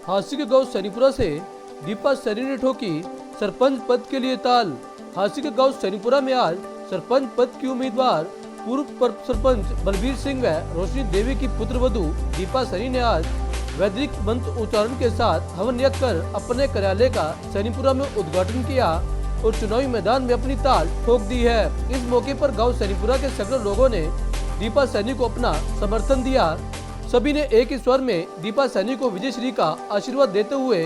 हांसी के गांव सैनीपुरा से दीपा सैनी ने ठोकी सरपंच पद के लिए ताल। हांसी के गांव सैनीपुरा में आज सरपंच पद की उम्मीदवार पूर्व सरपंच बलबीर सिंह व रोशनी देवी की पुत्रवधू दीपा सैनी ने आज वैदिक मंत्र उच्चारण के साथ हवन यज्ञ कर अपने कार्यालय का सैनीपुरा में उद्घाटन किया और चुनावी मैदान में अपनी ताल ठोक दी है। इस मौके पर गांव सैनीपुरा के सैकड़ों लोगों ने दीपा सैनी को अपना समर्थन दिया। सभी ने एक ही स्वर में दीपा सैनी को विजय श्री का आशीर्वाद देते हुए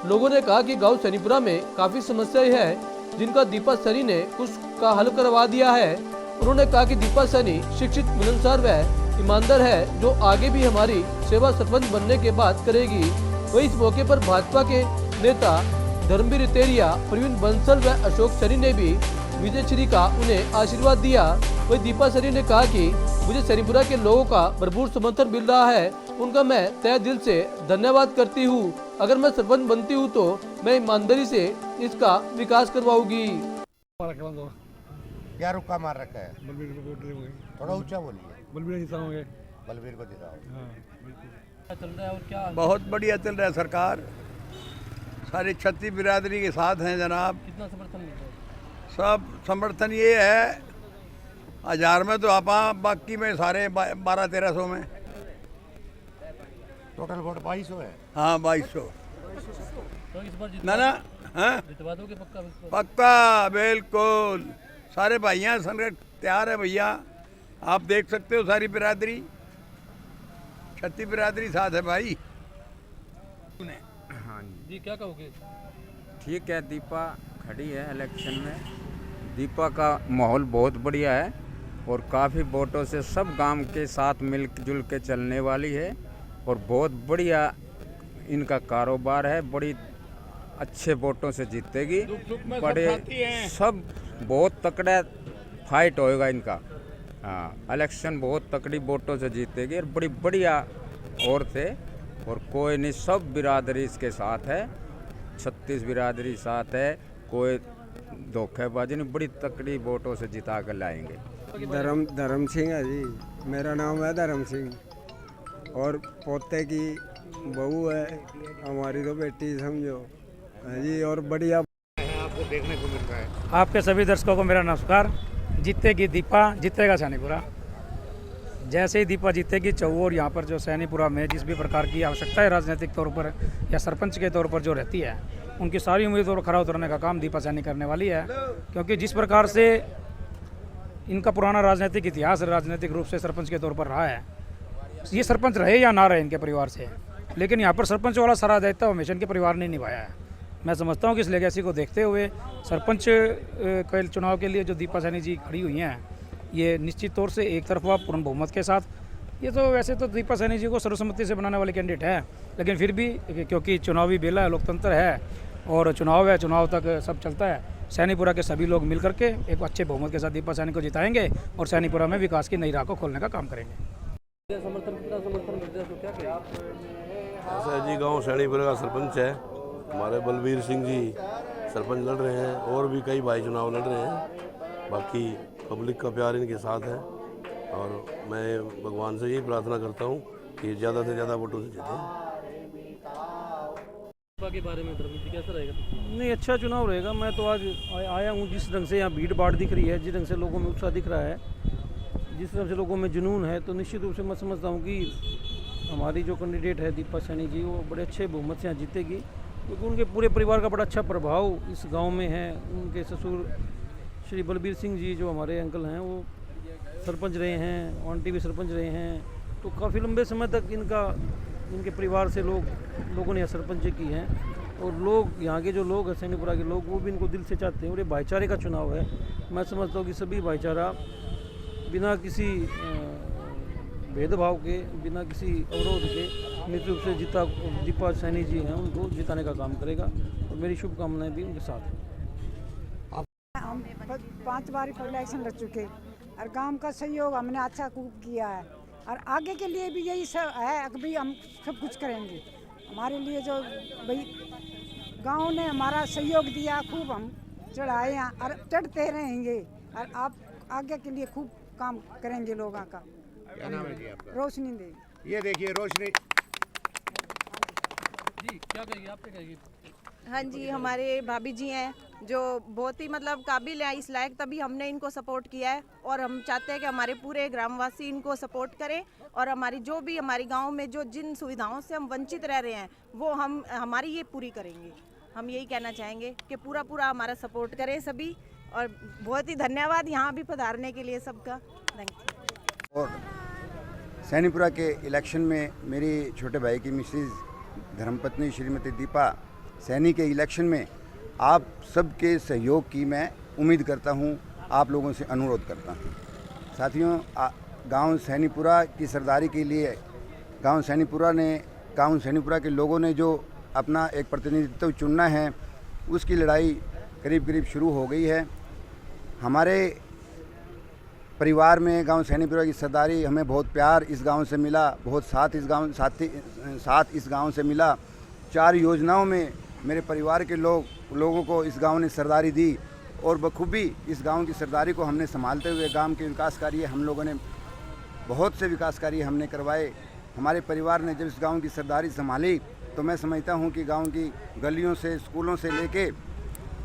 लोगों ने कहा कि गांव सैनीपुरा में काफी समस्याएं हैं जिनका दीपा सैनी ने कुछ का हल करवा दिया है। उन्होंने कहा कि दीपा सैनी शिक्षित, मिलनसार व ईमानदार है जो आगे भी हमारी सेवा सरपंच बनने के बाद करेगी। वही इस मौके पर भाजपा के नेता धर्मवीर तेरिया, प्रवीण बंसल व अशोक सैनी ने भी विजय श्री का उन्हें आशीर्वाद दिया। वही दीपा सैनी ने कहा कि मुझे सैनीपुरा के लोगों का भरपूर समर्थन मिल रहा है, उनका मैं तहे दिल से धन्यवाद करती हूँ। अगर मैं सरपंच बनती हूँ तो मैं ईमानदारी से इसका विकास करवाऊंगी। क्या रुका मार रखा है? बलबीर को वोट देंगे। थोड़ा ऊंचा बोलिए। बलबीर जिताओगे। बलबीर को जिताओ। हाँ बिल्कुल। चल रहा है और क्या बहुत बढ़िया चल रहा है सरकार, सारी क्षत्रिय बिरादरी के साथ हैं जनाब। कितना समर्थन मिल रहा है? सब समर्थन ये है 1000 में तो आप, बाकी में सारे 1200-1300 में। टोटल वोट 2200 है। हाँ 2200। तो इस बार ना ना, हाँ जितवा दोगे पक्का? पक्का बिल्कुल। सारे भाइयाँ संगठन तैयार है भैया, आप देख सकते हो सारी बिरादरी, क्षत्रिय बिरादरी साथ है भाई। हाँ जी, क्या कहोगे? ठीक है, दीपा खड़ी है इलेक्शन में। दीपा का माहौल बहुत बढ़िया है और काफ़ी वोटों से सब गांव के साथ मिलजुल के चलने वाली है और बहुत बढ़िया इनका कारोबार है। बड़ी अच्छे वोटों से जीतेगी। बड़े सब बहुत तकड़ा फाइट होएगा इनका। हाँ, इलेक्शन बहुत तकड़ी वोटों से जीतेगी और बड़ी बढ़िया और थे और कोई नहीं, सब बिरादरी इसके साथ है, 36 बिरादरी साथ है। कोई धोखेबाजी नहीं, बड़ी तकड़ी वोटों से जिता कर लाएंगे। धर्म सिंह है जी, मेरा नाम है धर्म सिंह और पोते की बहू है, हमारी तो बेटी समझो जी। और बढ़िया आपको देखने को मिल रहा है। आपके सभी दर्शकों को मेरा नमस्कार। जीतेगी दीपा, जीतेगा सैनीपुरा। जैसे ही दीपा जीतेगी चौर यहाँ पर जो सैनीपुरा में जिस भी प्रकार की आवश्यकता है राजनीतिक तौर पर या सरपंच के तौर पर जो रहती है, उनकी सारी उम्मीदों को खरा उतरने का काम दीपा सैनी करने वाली है। क्योंकि जिस प्रकार से इनका पुराना राजनीतिक इतिहास राजनीतिक रूप से सरपंच के तौर पर रहा है, ये सरपंच रहे या ना रहे इनके परिवार से, लेकिन यहाँ पर सरपंच वाला सारा दायित्व हमेशा इनके परिवार ने निभाया है। मैं समझता हूँ कि इस लेगेसी को देखते हुए सरपंच के चुनाव के लिए जो दीपा सैनी जी खड़ी हुई हैं, ये निश्चित तौर से एक तरफा पूर्ण बहुमत के साथ, ये तो वैसे तो दीपा सैनी जी को सर्वसम्मति से बनाने वाले कैंडिडेट है, लेकिन फिर भी क्योंकि चुनावी बेला है, लोकतंत्र है और चुनाव है, चुनाव तक सब चलता है। सैनीपुरा के सभी लोग मिल करके एक अच्छे बहुमत के साथ दीपा सैनी को जिताएंगे और सैनीपुरा में विकास की नई राह को खोलने का काम करेंगे। समर्थन कितना समर्थन मिलता है तो क्या करें? ऐसा जी, गांव सैनीपुरा का सरपंच है हमारे बलबीर सिंह जी, सरपंच लड़ रहे हैं और भी कई भाई चुनाव लड़ रहे हैं। बाकी पब्लिक का प्यार इनके साथ है और मैं भगवान से यही प्रार्थना करता हूँ कि ज़्यादा से ज़्यादा वोटों से जीतें। के बारे में धर्मवीर कैसा रहेगा? नहीं, अच्छा चुनाव रहेगा। मैं तो आज आया हूँ, जिस ढंग से यहाँ भीड़ भाड़ दिख रही है, जिस ढंग से लोगों में उत्साह दिख रहा है, जिस तरह से लोगों में जुनून है, तो निश्चित रूप से मैं समझता हूँ कि हमारी जो कैंडिडेट है दीपा सैनी जी, वो बड़े अच्छे बहुमत से यहाँ जीतेगी। क्योंकि उनके पूरे परिवार का बड़ा अच्छा प्रभाव इस गांव में है। उनके ससुर श्री बलबीर सिंह जी जो हमारे अंकल हैं, वो सरपंच रहे हैं, आंटी भी सरपंच रहे हैं, तो काफ़ी लंबे समय तक इनके परिवार से लोगों ने सरपंच की हैं और लोग यहाँ के जो लोग हैं सैनीपुरा के लोग, वो भी इनको दिल से चाहते हैं और ये भाईचारे का चुनाव है। मैं समझता हूँ कि सभी भाईचारा बिना किसी भेदभाव के, बिना किसी अवरोध के निश्चित रूप से दीपा सैनी जी हैं, उनको जिताने का काम करेगा और मेरी शुभकामनाएं भी उनके साथ हैं। हम 5 बार इलेक्शन लड़ चुके और गांव का सहयोग हमने अच्छा किया है और आगे के लिए भी यही सब है। अभी हम सब कुछ करेंगे हमारे लिए, जो भाई गांव ने हमारा सहयोग दिया, खूब हम चढ़ाए हैं और चढ़ते रहेंगे और आप आगे के लिए खूब काम करेंगे लोगों का। क्या नाम है जी आपका? रोशनी देवी। ये देखिए रोशनी जी क्या कहेंगे, आप क्या कहेंगे? हाँ जी, हमारे भाभी जी हैं जो बहुत ही मतलब काबिल हैं, इस लायक, तभी हमने इनको सपोर्ट किया है और हम चाहते हैं कि हमारे पूरे ग्रामवासी इनको सपोर्ट करें और हमारी जो भी हमारे गांव में जो जिन सुविधाओं से हम वंचित रह रहे हैं वो हम हमारी ये पूरी करेंगे। हम यही कहना चाहेंगे कि पूरा हमारा सपोर्ट करें सभी, और बहुत ही धन्यवाद यहाँ भी पधारने के लिए सबका। Thank you. और सैनीपुरा के इलेक्शन में मेरी छोटे भाई की मिसेज धर्मपत्नी श्रीमती दीपा सैनी के इलेक्शन में आप सबके सहयोग की मैं उम्मीद करता हूं, आप लोगों से अनुरोध करता हूं। साथियों, गांव सैनीपुरा की सरदारी के लिए गांव सैनीपुरा के लोगों ने जो अपना एक प्रतिनिधित्व चुनना है, उसकी लड़ाई करीब शुरू हो गई है। हमारे परिवार में गांव सैनीपुरा की सरदारी, हमें बहुत प्यार इस गांव से मिला, बहुत साथ इस गांव से मिला। 4 योजनाओं में मेरे परिवार के लोगों को इस गांव ने सरदारी दी और बखूबी इस गांव की सरदारी को हमने संभालते हुए गांव के विकास कार्य हम लोगों ने बहुत से विकास कार्य हमने करवाए। हमारे परिवार ने जब इस गांव की सरदारी संभाली तो मैं समझता हूं कि गांव की गलियों से, स्कूलों से लेके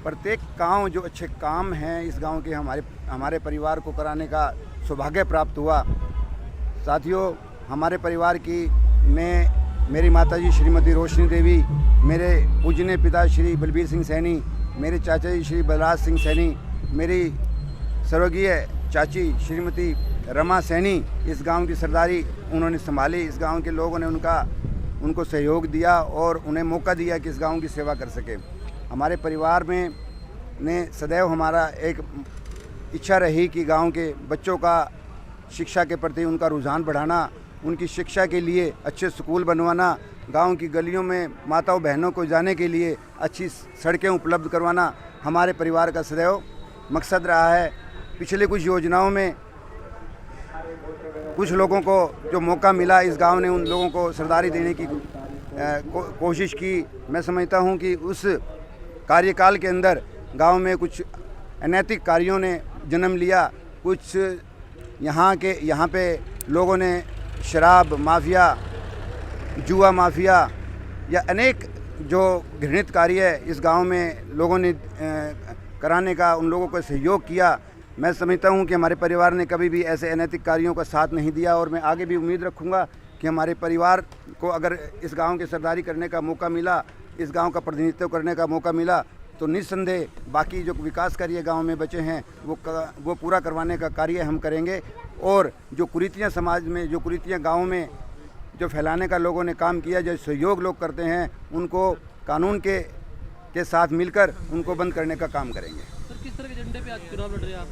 प्रत्येक गांव जो अच्छे काम हैं इस गांव के हमारे परिवार को कराने का सौभाग्य प्राप्त हुआ। साथियों, हमारे परिवार की मेरी माताजी श्रीमती रोशनी देवी, मेरे पूजनीय पिता श्री बलबीर सिंह सैनी, मेरे चाचा जी श्री बलराज सिंह सैनी, मेरी स्वर्गीय चाची श्रीमती रमा सैनी, इस गांव की सरदारी उन्होंने संभाली। इस गांव के लोगों ने उनको सहयोग दिया और उन्हें मौका दिया कि इस गांव की सेवा कर सके। हमारे परिवार में ने सदैव हमारा एक इच्छा रही कि गांव के बच्चों का शिक्षा के प्रति उनका रुझान बढ़ाना, उनकी शिक्षा के लिए अच्छे स्कूल बनवाना, गांव की गलियों में माताओं बहनों को जाने के लिए अच्छी सड़कें उपलब्ध करवाना हमारे परिवार का सदैव मकसद रहा है। पिछले कुछ योजनाओं में कुछ लोगों को जो मौका मिला, इस गांव ने उन लोगों को सरदारी देने की कोशिश की। मैं समझता हूं कि उस कार्यकाल के अंदर गांव में कुछ अनैतिक कार्यों ने जन्म लिया। कुछ यहाँ पे लोगों ने शराब माफिया, जुआ माफिया या अनेक जो घृणित कार्य इस गांव में लोगों ने कराने का उन लोगों को सहयोग किया। मैं समझता हूं कि हमारे परिवार ने कभी भी ऐसे अनैतिक कार्यों का साथ नहीं दिया और मैं आगे भी उम्मीद रखूंगा कि हमारे परिवार को अगर इस गांव की सरदारी करने का मौका मिला, इस गांव का प्रतिनिधित्व करने का मौका मिला, तो निस्संदेह बाकी जो विकास कार्य गांव में बचे हैं वो पूरा करवाने का कार्य हम करेंगे। और जो कुरीतियाँ समाज में, जो कुरीतियाँ गाँव में जो फैलाने का लोगों ने काम किया, जो सहयोग लोग करते हैं, उनको कानून के साथ मिलकर उनको बंद करने का काम करेंगे। सर, किस तरह के एजेंडे पे आज चुनाव लड़ रहे हैं आप?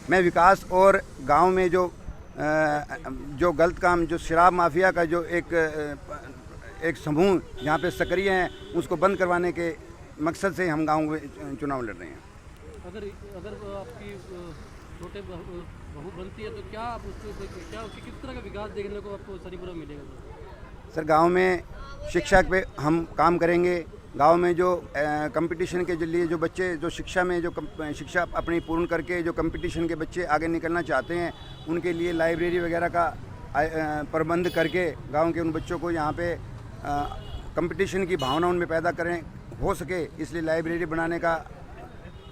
मैं विकास और गांव में जो गलत काम, जो शराब माफिया का जो एक समूह जहाँ पे सक्रिय हैं, उसको बंद करवाने के मकसद से हम गांव में चुनाव लड़ रहे हैं। अगर आपकी छोटे बहू बनती है तो क्या आप उसकी किस तरह का विकास देखने को आपको सैनीपुरा मिलेगा? सर, गांव में शिक्षा पे हम काम करेंगे। गांव में जो कंपटीशन के लिए जो बच्चे जो शिक्षा में जो शिक्षा अपनी पूर्ण करके जो कंपटीशन के बच्चे आगे निकलना चाहते हैं, उनके लिए लाइब्रेरी वगैरह का प्रबंध करके गांव के उन बच्चों को यहाँ पे कंपटीशन की भावना उनमें पैदा करें हो सके, इसलिए लाइब्रेरी बनाने का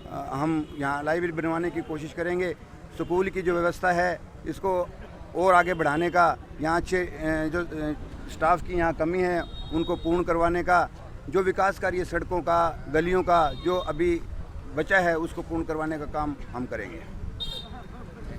हम यहाँ लाइब्रेरी बनवाने की कोशिश करेंगे। स्कूल की जो व्यवस्था है इसको और आगे बढ़ाने का, यहाँ अच्छे जो स्टाफ की यहाँ कमी है उनको पूर्ण करवाने का, जो विकास कार्य सड़कों का, गलियों का जो अभी बचा है उसको पूर्ण करवाने का काम हम करेंगे।